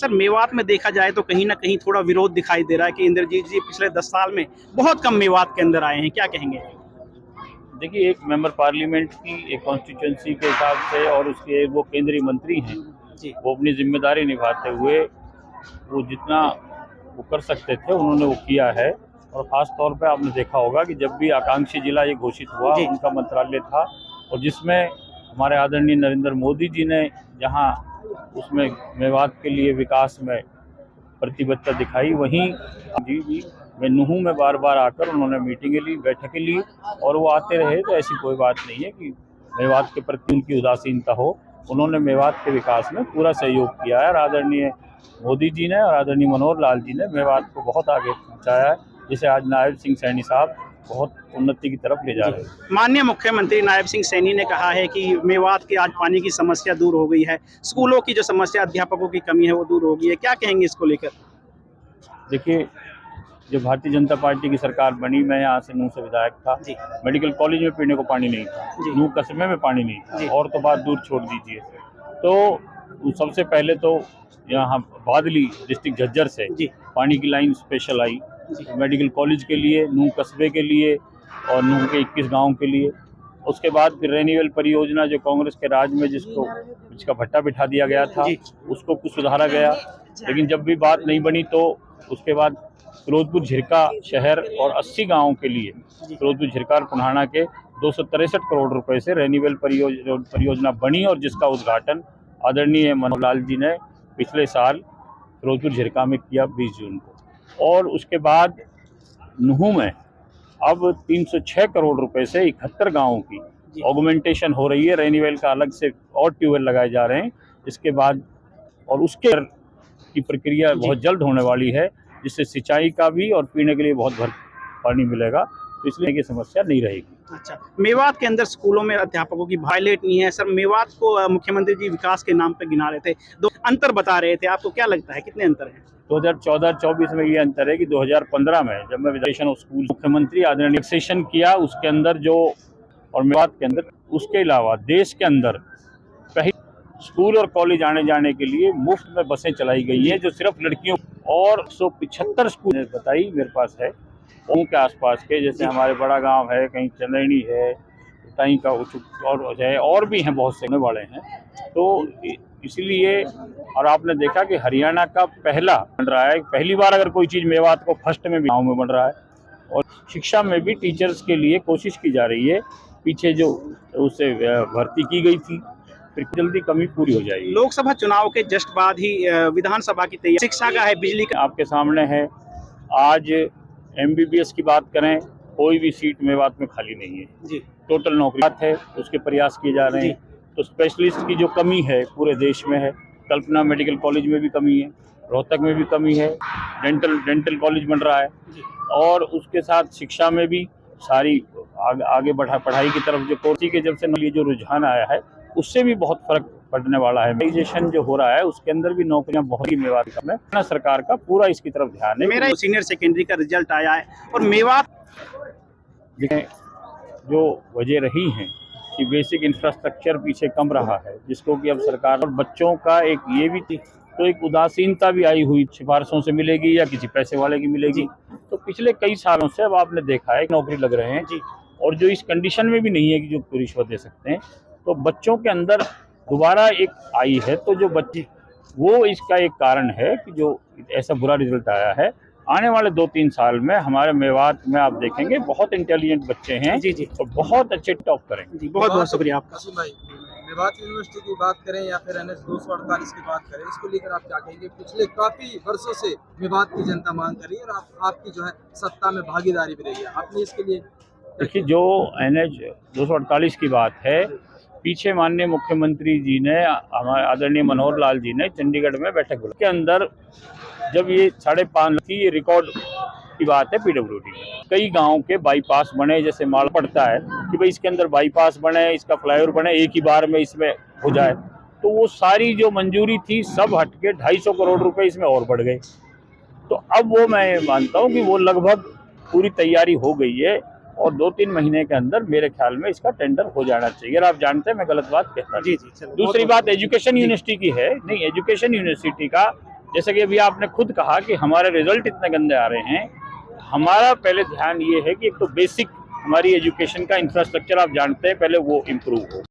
Sir Mewat में देखा जाए तो कहीं ना कहीं थोड़ा विरोध दिखाई दे रहा है कि इंद्रजीत जी पिछले 10 साल में बहुत कम मेवात के अंदर आए हैं, क्या कहेंगे? देखिए, एक मेंबर पार्लियामेंट की एक कॉन्स्टिट्यूंसी के हिसाब से और उसके वो केंद्रीय मंत्री हैं, जी वो अपनी जिम्मेदारी निभाते हुए वो जितना वो कर सकते थे उन्होंने वो किया है। और ख़ास तौर पे आपने देखा होगा कि जब भी आकांक्षी जिला ये घोषित हुआ, जी उनका मंत्रालय था और जिसमें हमारे आदरणीय नरेंद्र मोदी जी ने जहां उसमें मेवात के लिए विकास में प्रतिबद्धता दिखाई, वहीं जी भी मैं नुहू में बार बार आकर उन्होंने मीटिंगें ली, बैठकें ली और वो आते रहे। तो ऐसी कोई बात नहीं है कि मेवात के प्रति उनकी उदासीनता हो। उन्होंने मेवात के विकास में पूरा सहयोग किया है और आदरणीय मोदी जी ने और आदरणीय मनोहर लाल जी ने मेवात को बहुत आगे पहुँचाया है, जिसे आज नायब सिंह सैनी साहब बहुत उन्नति की तरफ ले जा रहे हैं। माननीय मुख्यमंत्री नायब सिंह सैनी ने कहा है कि मेवात की आज पानी की समस्या दूर हो गई है, स्कूलों की जो समस्या अध्यापकों की कमी है वो दूर हो गई है, क्या कहेंगे इसको लेकर? देखिए, जब भारतीय जनता पार्टी की सरकार बनी, मैं यहाँ से नूह से विधायक था। जी मेडिकल कॉलेज में पीने को पानी नहीं था, जी। नूह कस्बे में पानी नहीं जी। था, और तो बात दूर छोड़ दीजिए। तो सबसे पहले तो यहाँ बादली डिस्ट्रिक्ट झज्जर से जी पानी की line special I G medical college के लिए, नूह कस्बे के लिए और नूह के 21 गाँव के लिए। उसके बाद फिर रेन्यूअल परियोजना जो कांग्रेस के राज में जिसका भट्टा बिठा दिया गया था, जी। उसको कुछ सुधारा गया। लेकिन जब भी बात नहीं बनी तो उसके बाद फिरोजपुर झिरका शहर और 80 गाँव के लिए फिरोजपुर झिरका और पुन्हाना के 263 करोड़ रुपए से रेन्यूअल परियोजना बनी और जिसका उद्घाटन आदरणीय मनोहर लाल जी ने पिछले साल फिरोजपुर झिरका में किया 20 जून को। और उसके बाद नुहू में अब 306 करोड़ रुपए से 71 गाँवों की ऑगमेंटेशन हो रही है, रेन्यूअल का अलग से और ट्यूबवेल लगाए जा रहे हैं। इसके बाद और उसके की प्रक्रिया बहुत जल्द होने वाली है, जिससे सिंचाई का भी और पीने के लिए बहुत भर पानी मिलेगा, तो इसलिए ये समस्या नहीं रहेगी। अच्छा, मेवात के अंदर स्कूलों में अध्यापकों की हाईलाइट नहीं है सर। मेवात को मुख्यमंत्री जी विकास के नाम पर गिना रहे थे, दो अंतर बता रहे थे, आपको क्या लगता है कितने अंतर हैं? 2014-24 में ये अंतर है कि 2015 में जब मैं विधायक ऑफ स्कूल मुख्यमंत्री आदरणीय सेशन किया, उसके अंदर जो और मेवात के अंदर, उसके अलावा देश के अंदर पहले स्कूल और कॉलेज आने जाने के लिए मुफ्त में बसें चलाई गई हैं, जो सिर्फ लड़कियों और 175 स्कूल बताई मेरे पास है उनके आसपास के, जैसे हमारे बड़ा गांव है, कहीं चंद्रैनी है, ताई का और भी हैं, बहुत से होने वाले हैं। तो इसलिए और आपने देखा कि हरियाणा का पहला बन रहा है, पहली बार अगर कोई चीज़ मेवात को फर्स्ट में भी गाँव में बन रहा है। और शिक्षा में भी टीचर्स के लिए कोशिश की जा रही है, पीछे जो उससे भर्ती की गई थी फिर जल्दी कमी पूरी हो जाएगी। लोकसभा चुनाव के जस्ट बाद ही विधानसभा की तैयारी, शिक्षा का है, बिजली का आपके सामने है। आज MBBS की बात करें, कोई भी सीट मेवात में खाली नहीं है जी। टोटल नौकरी है, उसके प्रयास किए जा रहे हैं। तो स्पेशलिस्ट की जो कमी है पूरे देश में है, कल्पना मेडिकल कॉलेज में भी कमी है, रोहतक में भी कमी है, डेंटल कॉलेज बन रहा है और उसके साथ शिक्षा में भी सारी आगे पढ़ाई की तरफ जो कोर्सी के जब से जो रुझान आया है उससे भी बहुत फर्क पड़ने वाला है। मोबिलाइजेशन जो हो रहा है उसके अंदर भी नौकरियां बहुत ही मेवात में सरकार का पूरा इसकी तरफ ध्यान है। मेरा सीनियर सेकेंडरी का रिजल्ट आया है और मेवात जो वजह रही है कि बेसिक इंफ्रास्ट्रक्चर पीछे कम रहा है, जिसको कि अब सरकार और बच्चों का एक ये भी थी, तो एक उदासीनता भी आई हुई, सिफारिशों से मिलेगी या किसी पैसे वाले की मिलेगी। तो पिछले कई सालों से अब आपने देखा है नौकरी लग रहे हैं और जो इस कंडीशन में भी नहीं है कि जो रिश्वत दे सकते हैं, तो बच्चों के अंदर दोबारा एक आई है। तो जो बच्चे वो इसका एक कारण है कि जो ऐसा बुरा रिजल्ट आया है। आने वाले 2-3 साल में हमारे मेवात में आप देखेंगे बहुत इंटेलिजेंट बच्चे हैं जी तो बहुत अच्छे टॉप करेंगे। जी, बहुत बहुत शुक्रिया आपका। मेवात यूनिवर्सिटी की बात करें या फिर NH 248 की बात करें, इसको लेकर आप क्या कहेंगे? पिछले काफी वर्षों से मेवात की जनता मांग कर रही है और आपकी जो है सत्ता में भागीदारी भी रही है, आपने इसके लिए देखिए, जो NH 248 की बात है, पीछे माननीय मुख्यमंत्री जी ने, हमारे आदरणीय मनोहर लाल जी ने चंडीगढ़ में बैठक बुलाई के अंदर जब ये 5.5 थी, ये रिकॉर्ड की बात है PWD में। कई गांव के बाईपास बने, जैसे माल पड़ता है कि भाई इसके अंदर बाईपास बने, इसका फ्लाईओवर बने, एक ही बार में इसमें हो जाए, तो वो सारी जो मंजूरी थी सब हट के 250 करोड़ रुपए इसमें और बढ़ गए। तो अब वो मैं मानता हूँ कि वो लगभग पूरी तैयारी हो गई है और 2-3 महीने के अंदर मेरे ख्याल में इसका टेंडर हो जाना चाहिए। और आप जानते हैं मैं गलत बात कहता हूं। जी। दूसरी बात एजुकेशन यूनिवर्सिटी की है, नहीं, एजुकेशन यूनिवर्सिटी का जैसे कि अभी आपने खुद कहा कि हमारे रिजल्ट इतने गंदे आ रहे हैं, हमारा पहले ध्यान ये है कि एक तो बेसिक हमारी एजुकेशन का इंफ्रास्ट्रक्चर आप जानते हैं पहले वो इम्प्रूव हो।